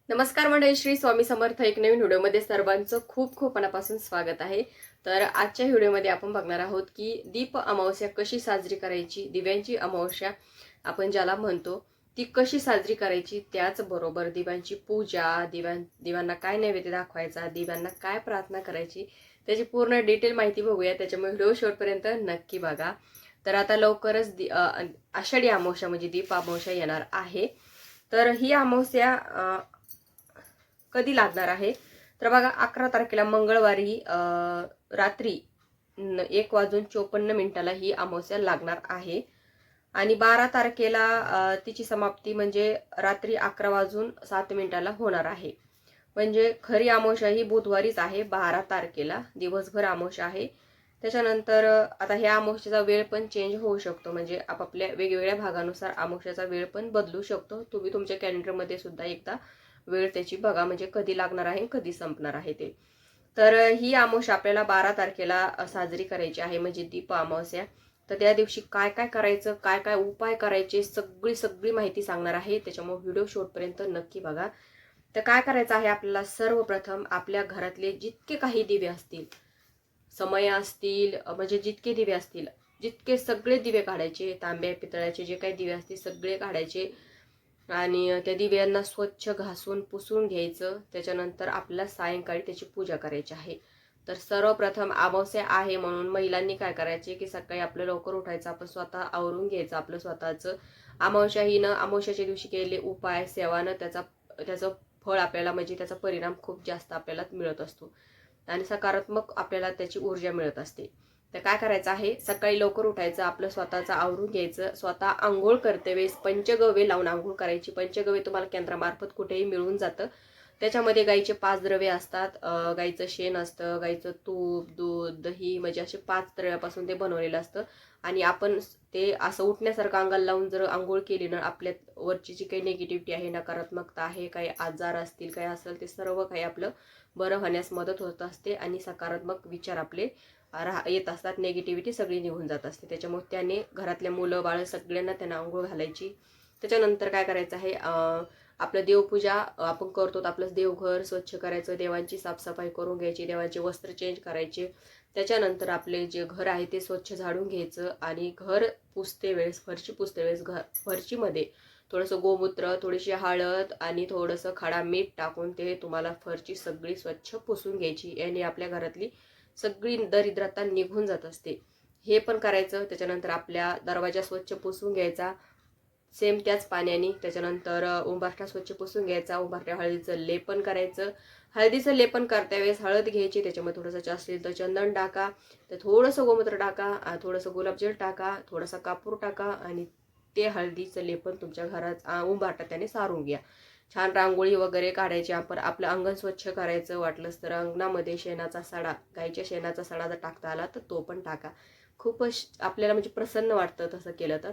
नमस्कार मंडळी, श्री स्वामी समर्थ. एक नवीन व्हिडिओमध्ये सर्वांचं खूप खूप मनापासून स्वागत आहे. तर आजच्या व्हिडिओमध्ये आपण बघणार आहोत की दीप अमावस्या कशी साजरी करायची, दिव्यांची अमावस्या आपण ज्याला म्हणतो ती कशी साजरी करायची, त्याचबरोबर दिव्यांची पूजा, दिव्यांना काय नैवेद्य दाखवायचा, दिव्यांना काय प्रार्थना करायची, त्याची पूर्ण डिटेल माहिती बघूया. त्याच्यामुळे व्हिडिओ शेवटपर्यंत नक्की बघा. तर आता लवकरच आषाढी अमावस्या म्हणजे दीप अमावस्या येणार आहे. तर ही अमावस्या कधी लागणार आहे, तर बघा 11 तारखेला मंगळवारी रात्री 1:54 ही अमावस्या लागणार आहे. आणि 12 तारखेला तिची समाप्ती म्हणजे रात्री 11:07 होणार आहे. म्हणजे खरी अमावस्या ही बुधवारीच आहे, 12 तारखेला दिवसभर अमावस्या आहे. त्याच्यानंतर आता ह्या अमावस्येचा वेळ पण चेंज होऊ शकतो, म्हणजे आपापल्या वेगवेगळ्या भागानुसार अमावस्याचा वेळ पण बदलू शकतो. तुम्ही तुमच्या कॅलेंडरमध्ये सुद्धा एकदा वेळ त्याची बघा, म्हणजे कधी लागणार आहे कधी संपणार आहे ते. तर ही अमावस्या आपल्याला 12 तारखेला साजरी करायची आहे, म्हणजे दीप अमावस्या. तर त्या दिवशी काय काय करायचं, काय काय उपाय करायचे, सगळी सगळी माहिती सांगणार आहे. त्याच्यामुळे व्हिडिओ शेवटपर्यंत नक्की बघा. तर काय करायचं आहे आपल्याला, सर्वप्रथम आपल्या घरातले जितके काही दिवे असतील, समय असतील, म्हणजे जितके दिवे असतील, जितके सगळे दिवे काढायचे. तांब्या पितळाचे जे काही दिवे असतील सगळे काढायचे आणि त्या दिव्यांना स्वच्छ घासून पुसून घ्यायचं. त्याच्यानंतर आपल्याला सायंकाळी त्याची पूजा करायची आहे. तर सर्वप्रथम अमावस्या आहे म्हणून महिलांनी काय करायचे की सकाळी आपलं लवकर उठायचं, आपण स्वतः आवरून घ्यायचं आपलं स्वतःचं. अमावस्या ही न अमावस्याच्या दिवशी केलेले उपाय सेवानं त्याचं फळ आपल्याला, म्हणजे त्याचा परिणाम खूप जास्त आपल्याला मिळत असतो आणि सकारात्मक आपल्याला त्याची ऊर्जा मिळत असते. तर काय करायचं आहे, सकाळी लवकर उठायचं, आपलं स्वतःचं आवरून घ्यायचं. स्वतः आंघोळ करते वेळेस पंचगव्य लावून आंघोळ करायची. पंचगव्य तुम्हाला केंद्रामार्फत कुठेही मिळून जातं. त्याच्यामध्ये गाईचे 5 द्रव्य असतात. गाईचं शेण असतं, गाईचं तूप, दूध, दही, म्हणजे असे 5 द्रव्यापासून ते बनवलेलं असतं. आणि आपण ते असं उठण्यासारखं अंगाला लावून जर आंघोळ केली ना, आपल्या वरची जी काही निगेटिव्हिटी आहे, नकारात्मकता आहे, काही आजार असतील, काही असेल, ते सर्व काही आपलं बरं होण्यास मदत होत असते आणि सकारात्मक विचार आपले येत असतात. निगेटिव्हिटी सगळी निघून जात असते. त्याच्यामुळे त्याने घरातल्या मुलं बाळ सगळ्यांना त्यांना आंघोळ घालायची. त्याच्यानंतर काय करायचं आहे, आपलं देवपूजा आपण करतो, आपलं देवघर स्वच्छ करायचं, देवांची साफसफाई करून घ्यायची, देवांचे वस्त्र चेंज करायचे. त्याच्यानंतर आपले जे घर आहे ते स्वच्छ झाडून घ्यायचं आणि घर पुसते वेळेस, फरशी पुसते वेळेस फरशीमध्ये थोडंसं गोमूत्र, थोडीशी हळद आणि थोडंसं खडा मीठ टाकून ते तुम्हाला फरशी सगळी स्वच्छ पुसून घ्यायची. याने आपल्या घरातली सगळी दरिद्रता निघून जात असते. हे पण करायचं. त्याच्यानंतर आपल्या दरवाजा स्वच्छ पुसून घ्यायचा सेम त्याच पाण्याने. त्याच्यानंतर उंबरठा स्वच्छ पुसून घ्यायचा. उंबरठ्या हळदीचं लेपन करायचं. हळदीचं लेपन करत्या वेळेस हळद घ्यायची, त्याच्यामध्ये थोडंसं असेल तर चंदन टाका, तर थोडंसं गोमूत्र टाका, थोडंसं गुलाबजल टाका, थोडासा कापूर टाका आणि ते हळदीचं लेपन तुमच्या घरात उंबरठा त्याने सारून घ्या. छान रांगोळी वगैरे काढायची. आपण आपलं अंगण स्वच्छ करायचं. वाटलंच तर अंगणामध्ये शेणाचा सडा, गाईच्या शेणाचा सडा जर टाकता आला तर तो पण टाका. खूपच आपल्याला म्हणजे प्रसन्न वाटतं तसं केलं तर.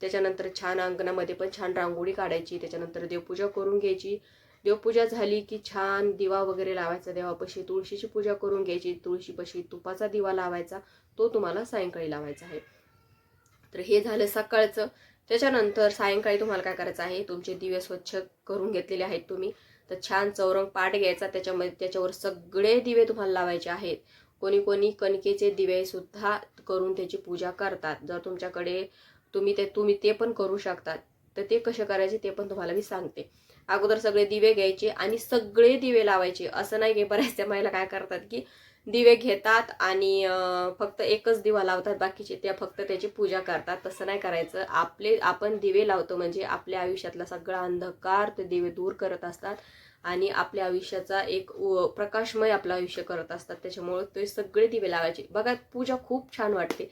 त्याच्यानंतर छान अंगणामध्ये पण छान रांगोळी काढायची. त्याच्यानंतर देवपूजा करून घ्यायची. देवपूजा झाली की छान दिवा वगैरे लावायचा देवापाशी. तुळशीची पूजा करून घ्यायची. तुळशीपाशी तुपाचा दिवा लावायचा, तो तुम्हाला सायंकाळी लावायचा आहे. तर हे झालं सकाळचं. त्याच्यानंतर सायंकाळी तुम्हाला काय करायचं आहे, तुमचे दिवे स्वच्छ करून घेतलेले आहेत तुम्ही, तर छान चौरंग पाट घ्यायचा. त्याच्यावर सगळे दिवे तुम्हाला लावायचे आहेत. कोणी कोणी कणकेचे दिवे सुद्धा करून त्याची पूजा करतात. जर तुमच्याकडे तुम्ही ते पण करू शकतात. तर ते कसे करायचे ते पण तुम्हाला मी सांगते. अगोदर सगळे दिवे घ्यायचे आणि सगळे दिवे लावायचे. असं नाही की बऱ्याचशा महिला काय करतात की दिवे घेतात आणि फक्त एकच दिवा लावतात, बाकीचे त्या फक्त त्याची पूजा करतात. तसं नाही करायचं. आपण दिवे लावतो म्हणजे आपल्या आयुष्यातला सगळा अंधकार ते दिवे दूर करत असतात आणि आपल्या आयुष्याचा एक प्रकाशमय आपलं आयुष्य करत असतात. त्याच्यामुळे ते सगळे दिवे लावायचे. बघा पूजा खूप छान वाटते.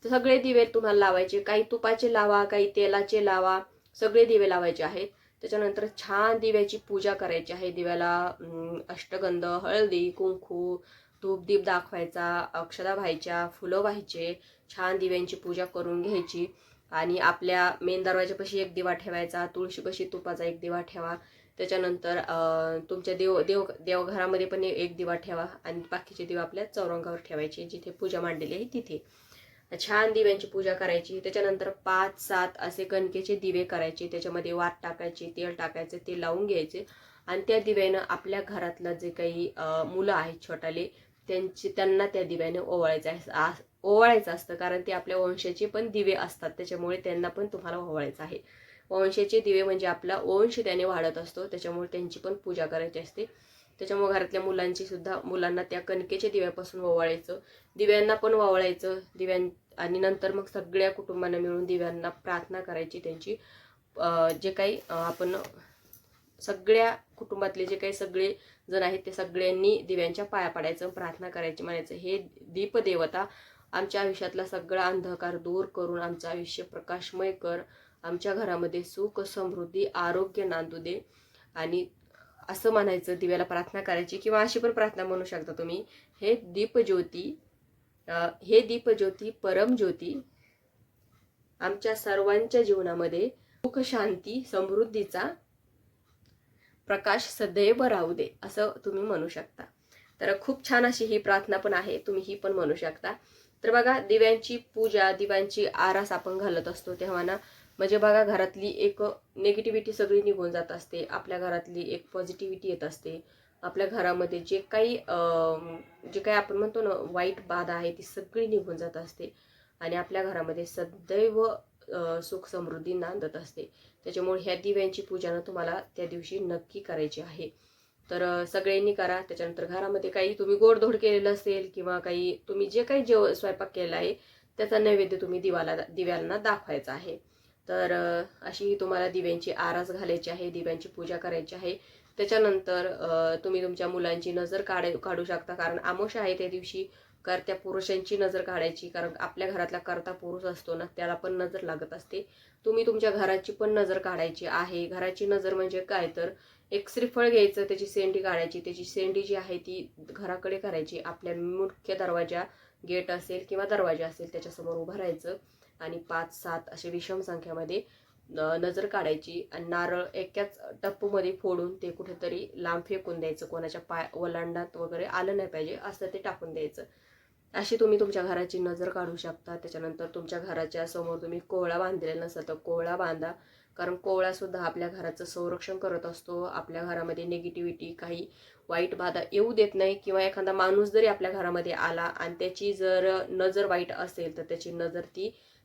तर सगळे दिवे तुम्हाला लावायचे. काही तुपाचे लावा, काही तेलाचे लावा, सगळे दिवे लावायचे आहेत. त्याच्यानंतर छान दिव्याची पूजा करायची आहे. दिव्याला अष्टगंध, हळदी, कुंकू, धूप दीप दाखवायचा, अक्षदा व्हायच्या, फुलं व्हायचे, छान दिव्यांची पूजा करून घ्यायची. आणि आपल्या मेन दरवाजापाशी एक दिवा ठेवायचा, तुळशीपाशी तुपाचा एक दिवा ठेवा. त्याच्यानंतर तुमच्या देवघरामध्ये पण एक दिवा ठेवा आणि बाकीचे दिवा आपल्या चौरंगावर ठेवायचे, जिथे पूजा मांडलेली आहे तिथे. छान दिव्यांची पूजा करायची. त्याच्यानंतर 5-7 असे कणकेचे दिवे करायचे, त्याच्यामध्ये वात टाकायचे, तेल टाकायचे, ते लावून घ्यायचे आणि त्या दिव्यानं आपल्या घरातलं जे काही मुलं आहेत छोटाले त्यांना त्या दिव्याने ओवाळायचं असतं, कारण ते आपल्या वंशाचे पण दिवे असतात, त्याच्यामुळे त्यांना पण तुम्हाला ओवाळायचं आहे. वंशाचे दिवे म्हणजे आपला वंश त्याने वाढत असतो, त्याच्यामुळे त्यांची पण पूजा करायची असते. त्याच्यामुळे घरातल्या मुलांना त्या कणकेच्या दिव्यापासून ओवाळायचं, दिव्यांना पण ओवाळायचं आणि नंतर मग सगळ्या कुटुंबांना मिळून दिव्यांना प्रार्थना करायची. त्यांची जे काही आपण सगळ्या कुटुंबातले जे काही सगळे जण आहेत ते सगळ्यांनी दिव्यांच्या पाया पडायचं, प्रार्थना करायची, म्हणायचं हे दीपदेवता आमच्या आयुष्यातला सगळा अंधकार दूर करून आमचं आयुष्य प्रकाशमय कर, आमच्या घरामध्ये सुख समृद्धी आरोग्य नांदू दे. आणि असं म्हणायचं, दिव्याला प्रार्थना करायची. किंवा अशी पण प्रार्थना म्हणू शकता तुम्ही, हे दीपज्योती परमज्योती आमच्या सर्वांच्या जीवनामध्ये सुख शांती समृद्धीचा प्रकाश सदैव राहू दे, असं तुम्ही म्हणू शकता. तर खूप छान अशी ही प्रार्थना पण आहे, तुम्ही ही पण म्हणू शकता. तर बघा, दिव्यांची पूजा, दिव्यांची आरास आपण घालत असतो तेव्हा ना, म्हणजे बघा, घरातली एक निगेटिव्हिटी सगळी निघून जात असते, आपल्या घरातली एक पॉझिटिव्हिटी येत असते. आपल्या घरामध्ये जे काही आपण म्हणतो ना वाईट बाधा आहे ती सगळी निघून जात असते आणि आपल्या घरामध्ये सदैव सुख समृद्धी नांदत असते. त्याच्यामुळे ह्या दिव्यांची पूजा ना तुम्हाला त्या दिवशी नक्की करायची आहे. तर सगळ्यांनी करा. त्याच्यानंतर घरामध्ये काही तुम्ही गोडधोड केलेलं असेल किंवा काही तुम्ही जे काही स्वयंपाक केला आहे त्याचा नैवेद्य तुम्ही दिव्यांना दाखवायचा आहे. तर अशी तुम्हाला दिव्यांची आरास घालायची आहे, दिव्यांची पूजा करायची आहे. त्याच्यानंतर तुम्ही तुमच्या मुलांची नजर काढू शकता, कारण अमावस्या आहे त्या दिवशी कर्त्या पुरुषांची नजर काढायची, कारण आपल्या घरातला कर्ता पुरुष असतो ना, त्याला पण नजर लागत असते. तुम्ही तुमच्या घराची पण नजर काढायची आहे. घराची नजर म्हणजे काय, तर एक श्रीफळ घ्यायचं, त्याची शेंडी काढायची, त्याची शेंडी जी आहे ती घराकडे करायची. आपल्या मुख्य दरवाजा, गेट असेल किंवा दरवाजा असेल त्याच्यासमोर उभं राहायचं आणि 5-7 असे विषम संख्यामध्ये नजर काढायची आणि नारळ एकाच टप्पूमध्ये फोडून ते कुठेतरी लांब फेकून द्यायचं, कोणाच्या ओलांडात वगैरे आलं नाही पाहिजे असं ते टाकून द्यायचं. अशी तुम्ही तुमच्या घराची नजर काढू शकता. त्याच्यानंतर तुमच्या घराच्या समोर तुम्ही कोहळा बांधलेला नसेल तर कोहळा बांधा, कारण कोहळा सुद्धा आपल्या घराचं संरक्षण करत असतो. आपल्या घरामध्ये निगेटिव्हिटी, काही वाईट बाधा येऊ देत नाही. किंवा एखादा माणूस जरी आपल्या घरामध्ये आला आणि त्याची जर नजर वाईट असेल तर त्याची नजर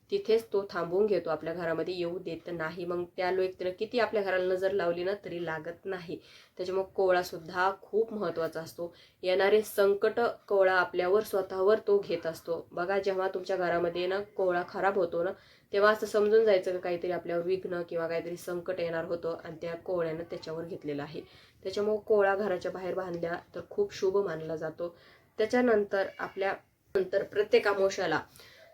तिथेच तो थांबवून घेतो, आपल्या घरामध्ये येऊ देत नाही. मग त्या व्यक्तीनं किती आपल्या घराला नजर लावली ना तरी लागत नाही. त्याच्यामुळे कोहळा सुद्धा खूप महत्त्वाचा असतो. येणारे संकट कोहळा आपल्यावर स्वतःवर तो घेत असतो. बघा, जेव्हा तुमच्या घरामध्ये ना कोहळा खराब होतो ना, तेव्हा असं समजून जायचं की काहीतरी आपल्यावर विघ्न किंवा काहीतरी संकट येणार होतं आणि त्या कोहळ्यानं त्याच्यावर घेतलेलं आहे. त्याच्यामुळे कोहळा घराच्या बाहेर बांधल्या तर खूप शुभ मानला जातो. त्याच्यानंतर प्रत्येक अमावस्याला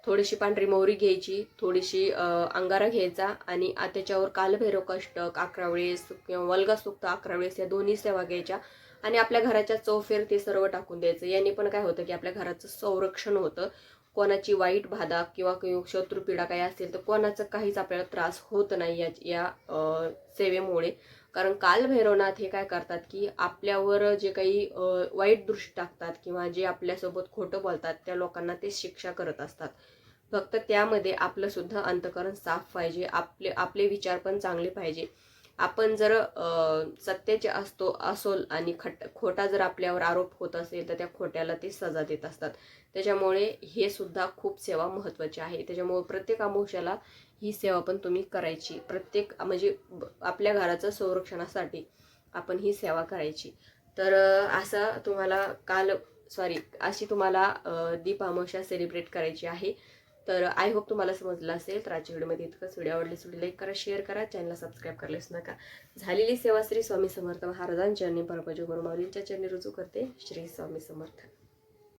थोडीशी पांढरी मोहरी घ्यायची, थोडीशी अंगारा घ्यायचा आणि त्याच्यावर कालभैरव अष्टक 11 वेळेस किंवा वल्गा सूक्त 11 वेळेस या दोन्ही सेवा घ्यायच्या आणि आपल्या घराच्या चौफेर ते सर्व टाकून द्यायचं. याने पण काय होतं की आपल्या घराचं संरक्षण होतं. कोणाची वाईट बाधा किंवा शत्रुपीडा काही असेल तर कोणाचं काहीच आपल्याला त्रास होत नाही या सेवेमुळे. कारण कालभैरवनाथ हे काय करतात की आपल्यावर जे काही वाईट दृष्टी टाकतात किंवा जे आपल्यासोबत खोटं बोलतात त्या लोकांना ते शिक्षा करत असतात. फक्त त्यामध्ये आपलं सुद्धा अंतःकरण साफ पाहिजे, आपले विचार पण चांगले पाहिजे. आपण जर सत्याचे असोल आणि खोटा जर आपल्यावर आरोप होत असेल तर त्या खोट्याला ते सजा देत असतात. त्याच्यामुळे हे सुद्धा खूप सेवा महत्त्वाची आहे. त्याच्यामुळे प्रत्येक अमावस्याला ही सेवा पण तुम्ही करायची. म्हणजे आपल्या घराचं संरक्षणासाठी आपण ही सेवा करायची. तर अशी तुम्हाला दीप अमावस्या सेलिब्रेट करायची आहे. तर आय होप तुम्हाला समजलं असेल. तर आजच्या व्हिडिओमध्ये इतकंच. व्हिडिओ आवडल्यास लाईक करा, शेअर करा, चॅनलला सबस्क्राईब करायला विसरू नका. झालेली सेवा श्री स्वामी समर्थ महाराजांच्या चरणी, परमपूज्य गुरु माऊलींच्या चरणी रुजू करते. श्री स्वामी समर्थ.